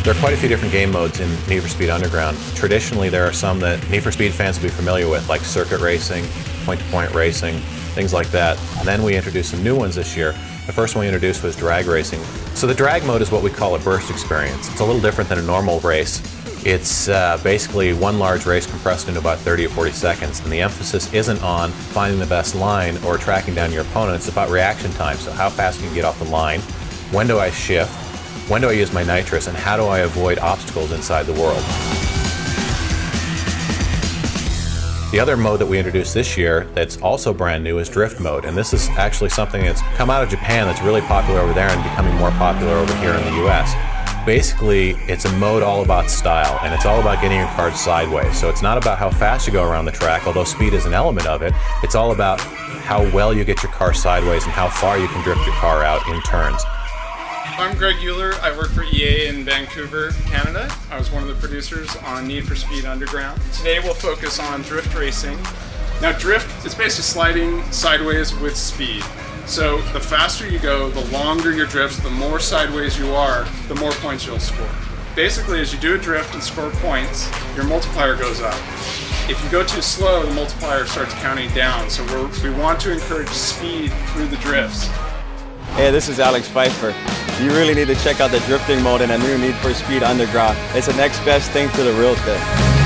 There are quite a few different game modes in Need for Speed Underground. Traditionally, there are some that Need for Speed fans will be familiar with, like circuit racing, point-to-point racing, things like that. And then we introduced some new ones this year. The first one we introduced was drag racing. So the drag mode is what we call a burst experience. It's a little different than a normal race. It's basically one large race compressed into about 30 or 40 seconds, and the emphasis isn't on finding the best line or tracking down your opponent. It's about reaction time, so how fast can you get off the line, when do I shift, when do I use my nitrous, and how do I avoid obstacles inside the world. The other mode that we introduced this year that's also brand new is drift mode, and this is actually something that's come out of Japan that's really popular over there and becoming more popular over here in the US. Basically, it's a mode all about style, and it's all about getting your car sideways. So it's not about how fast you go around the track, although speed is an element of it. It's all about how well you get your car sideways and how far you can drift your car out in turns. I'm Greg Euler. I work for EA in Vancouver, Canada. I was one of the producers on Need for Speed Underground. Today we'll focus on drift racing. Now drift is basically sliding sideways with speed. So the faster you go, the longer your drifts, the more sideways you are, the more points you'll score. Basically, as you do a drift and score points, your multiplier goes up. If you go too slow, the multiplier starts counting down. So we want to encourage speed through the drifts. Hey, this is Alex Pfeiffer. You really need to check out the drifting mode in a new Need for Speed Underground. It's the next best thing to the real thing.